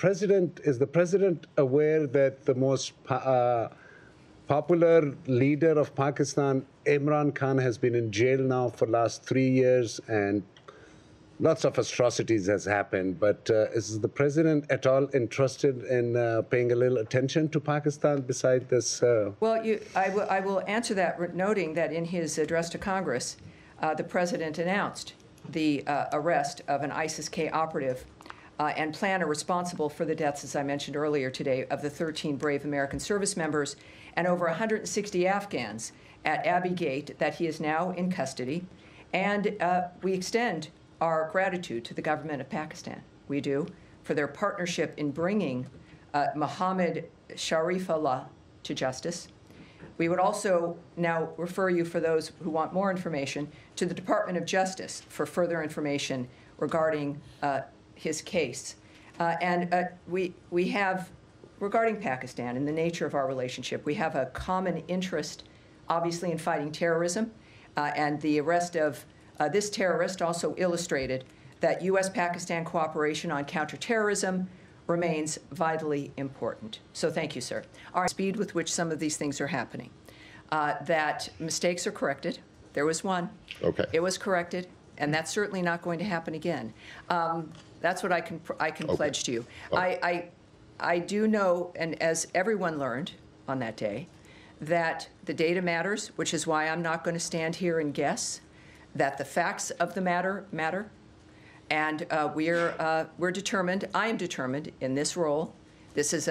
the president aware that the most popular leader of Pakistan, Imran Khan, has been in jail now for the last 3 years, and lots of atrocities has happened? But is the president at all interested in paying a little attention to Pakistan beside this? Well, I will answer that, noting that in his address to Congress, the president announced the arrest of an ISIS-K operative and planner responsible for the deaths, as I mentioned earlier today, of the 13 brave American service members and over 160 Afghans at Abbey Gate, that he is now in custody. And we extend our gratitude to the government of Pakistan. We do, for their partnership in bringing Mohammed Sharifullah to justice. We would also now refer you, for those who want more information, to the Department of Justice for further information regarding his case. We have, regarding Pakistan and the nature of our relationship, we have a common interest, obviously, in fighting terrorism, and the arrest of this terrorist also illustrated that U.S.-Pakistan cooperation on counterterrorism remains vitally important. So thank you, sir. Our speed with which some of these things are happening, that mistakes are corrected. There was one. Okay. It was corrected, and that's certainly not going to happen again. That's what I can okay. pledge to you. Okay. I do know, and as everyone learned on that day, that the data matters, which is why I'm not going to stand here and guess, that the facts of the matter matter. And we're determined, I am determined in this role. This is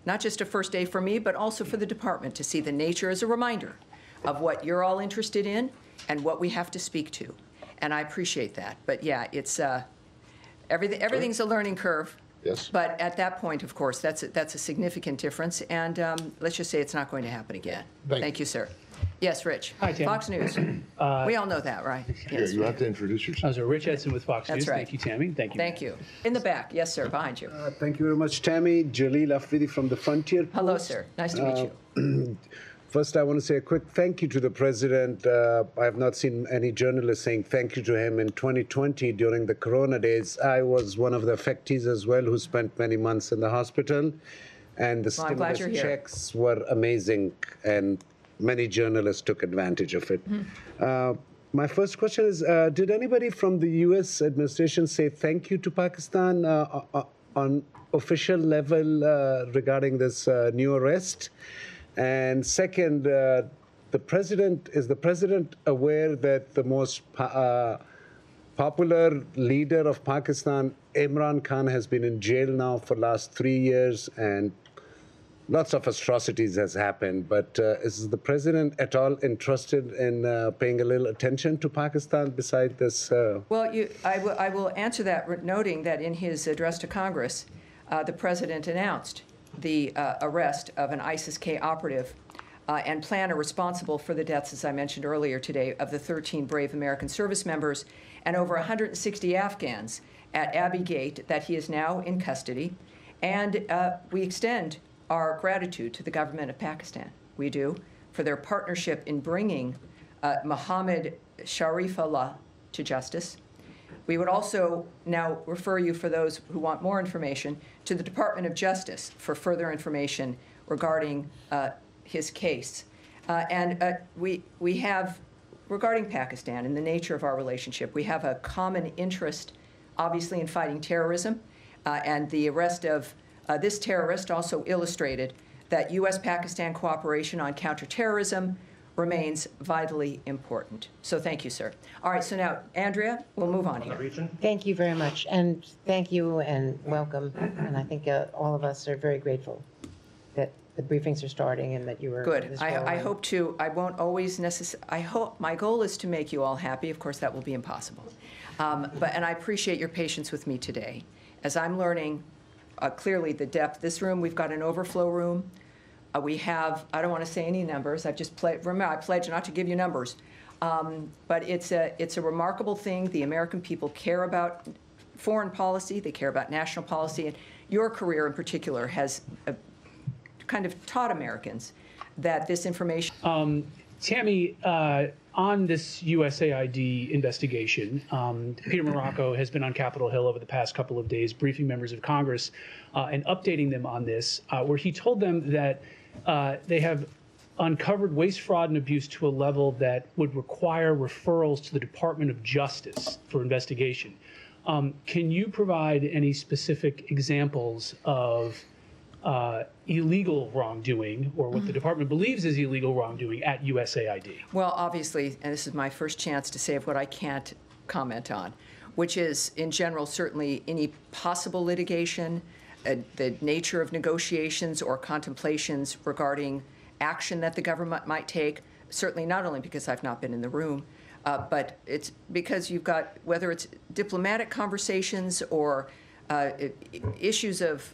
not just a first day for me, but also for the department to see the nature as a reminder of what you're all interested in and what we have to speak to. And I appreciate that. But yeah, it's everything's a learning curve. Yes. But at that point, of course, that's a significant difference. And let's just say it's not going to happen again. Thank you, sir. Yes, Rich. Hi, Tammy. Fox News. We all know that, right? Here, Yes, you have to introduce yourself. So Rich Edson with Fox That's News. right. Thank you, Tammy. Thank you. Thank you. In the back. Yes, sir, behind you. Thank you very much, Tammy. Jaleel Afridi from the Frontier Post. Hello, sir. Nice to meet you. First, I want to say a quick thank you to the president. I have not seen any journalists saying thank you to him in 2020 during the corona days. I was one of the affectees as well who spent many months in the hospital. And the stimulus checks were amazing, and many journalists took advantage of it. My first question is, did anybody from the U.S. administration say thank you to Pakistan on official level regarding this new arrest? And second, is the president aware that the most popular leader of Pakistan, Imran Khan, has been in jail now for the last 3 years, and lots of atrocities has happened? But is the president at all interested in paying a little attention to Pakistan beside this? Well, I will answer that, noting that in his address to Congress, the president announced the arrest of an ISIS-K operative and planner responsible for the deaths, as I mentioned earlier today, of the 13 brave American service members and over 160 Afghans at Abbey Gate, that he is now in custody. And we extend our gratitude to the government of Pakistan. We do, for their partnership in bringing Mohammed Sharifullah to justice. We would also now refer you, for those who want more information, to the Department of Justice for further information regarding his case. We have, regarding Pakistan and the nature of our relationship, we have a common interest, obviously, in fighting terrorism. And the arrest of this terrorist also illustrated that U.S.-Pakistan cooperation on counterterrorism remains vitally important. So thank you, sir. All right, so now, Andrea, we'll move on here. Thank you very much, and thank you and welcome. And I think all of us are very grateful that the briefings are starting and that you were good. I hope to. I won't always necessarily. I hope my goal is to make you all happy. Of course, that will be impossible. And I appreciate your patience with me today, as I'm learning clearly the depth. This room, we've got an overflow room. We have, I don't want to say any numbers. I've just remember, I pledge not to give you numbers. But it's a remarkable thing. The American people care about foreign policy. They care about national policy. And your career in particular has kind of taught Americans that this information. Tammy, on this USAID investigation, Peter Morocco has been on Capitol Hill over the past couple of days, briefing members of Congress and updating them on this, where he told them that they have uncovered waste, fraud, and abuse to a level that would require referrals to the Department of Justice for investigation. Can you provide any specific examples of illegal wrongdoing, or what the department believes is illegal wrongdoing at USAID? Well, obviously, and this is my first chance to say of what I can't comment on, which is, in general, certainly any possible litigation, the nature of negotiations or contemplations regarding action that the government might take, certainly not only because I've not been in the room, but it's because you've got, whether it's diplomatic conversations or issues of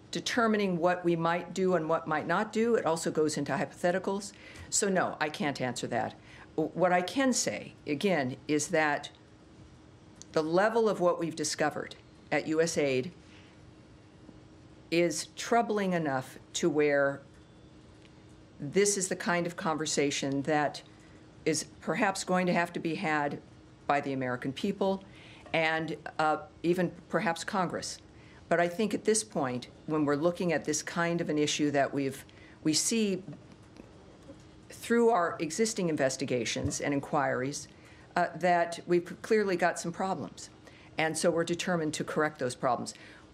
determining what we might do and what might not do. It also goes into hypotheticals. So no, I can't answer that. What I can say, again, is that the level of what we've discovered at USAID is troubling enough to where this is the kind of conversation that is perhaps going to have to be had by the American people and even perhaps Congress. But I think at this point, when we're looking at this kind of an issue that we see through our existing investigations and inquiries, that we've clearly got some problems. And so we're determined to correct those problems.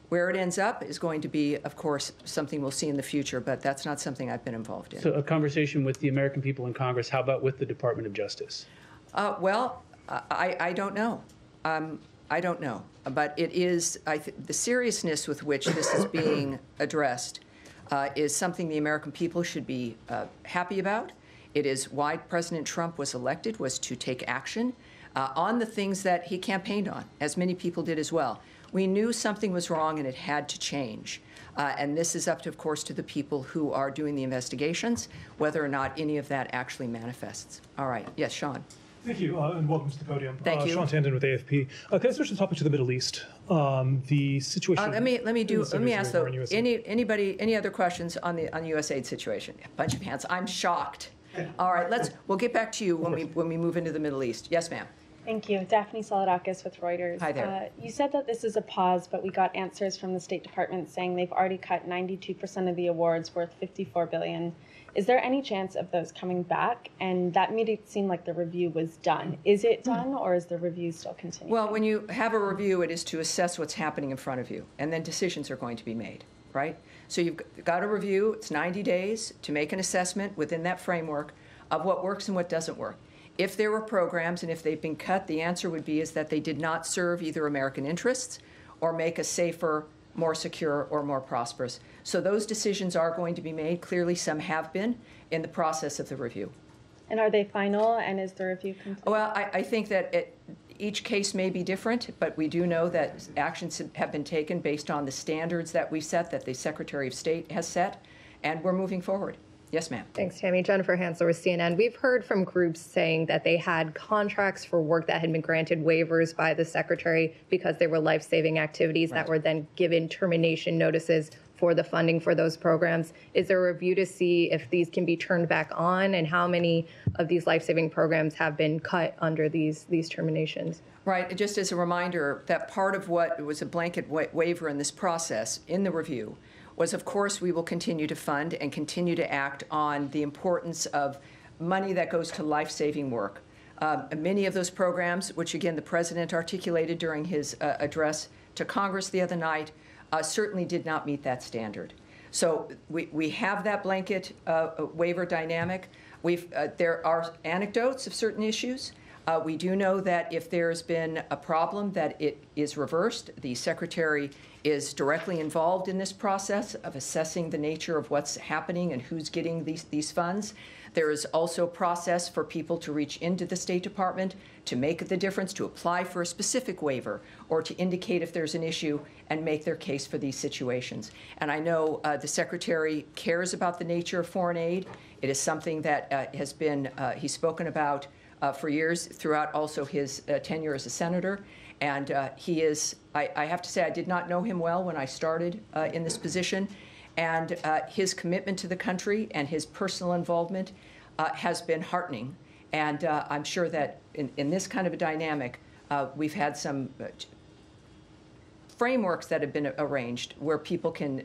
Where it ends up is going to be, of course, something we'll see in the future, but that's not something I've been involved in. So a conversation with the American people in Congress, how about with the Department of Justice? Well, I don't know. I don't know. But it is, the seriousness with which this is being addressed is something the American people should be happy about. It is why President Trump was elected, was to take action on the things that he campaigned on, as many people did as well. We knew something was wrong and it had to change. And this is up to, of course, to the people who are doing the investigations, whether or not any of that actually manifests. All right. Yes, Sean. Thank you, and welcome to the podium. Thank you. Sean Tandon with AFP. Can I switch the topic to the Middle East? The situation. Let me ask though. Any other questions on the USAID situation? A bunch of hands. I'm shocked. All right. We'll get back to you when we move into the Middle East. Yes, ma'am. Thank you. Daphne Saladakis with Reuters. Hi there. You said that this is a pause, but we got answers from the State Department saying they've already cut 92% of the awards worth $54 billion. Is there any chance of those coming back? And that made it seem like the review was done. Is it done, or is the review still continuing? Well, when you have a review, it is to assess what's happening in front of you, and then decisions are going to be made, right? So you've got a review. It's 90 days to make an assessment within that framework of what works and what doesn't work. If there were programs and if they've been cut, the answer would be is that they did not serve either American interests or make us safer, more secure, or more prosperous. So those decisions are going to be made. Clearly, some have been in the process of the review. And are they final, and is the review complete? Well, I think that each case may be different, but we do know that actions have been taken based on the standards that we set, that the Secretary of State has set, and we're moving forward. Yes, ma'am. Thanks, Tammy. Jennifer Hansler with CNN. We've heard from groups saying that they had contracts for work that had been granted waivers by the Secretary because they were life-saving activities that were then given termination notices for the funding for those programs. Is there a review to see if these can be turned back on, and how many of these life-saving programs have been cut under these terminations? Right. Just as a reminder, that part of what was a blanket waiver in this process, in the review, was, of course, we will continue to fund and continue to act on the importance of money that goes to life-saving work. Many of those programs, which, again, the President articulated during his address to Congress the other night, certainly did not meet that standard. So we have that blanket waiver dynamic. There are anecdotes of certain issues. We do know that if there's been a problem, that it is reversed. The Secretary is directly involved in this process of assessing the nature of what's happening and who's getting these funds. There is also a process for people to reach into the State Department to make the difference, to apply for a specific waiver, or to indicate if there's an issue and make their case for these situations. And I know the Secretary cares about the nature of foreign aid. It is something that has been, he's spoken about for years throughout also his tenure as a senator. And he is, I have to say, I did not know him well when I started in this position. And his commitment to the country and his personal involvement has been heartening. And I'm sure that in this kind of a dynamic, we've had some frameworks that have been arranged where people can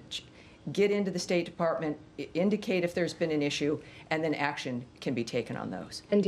get into the State Department, indicate if there's been an issue, and then action can be taken on those. And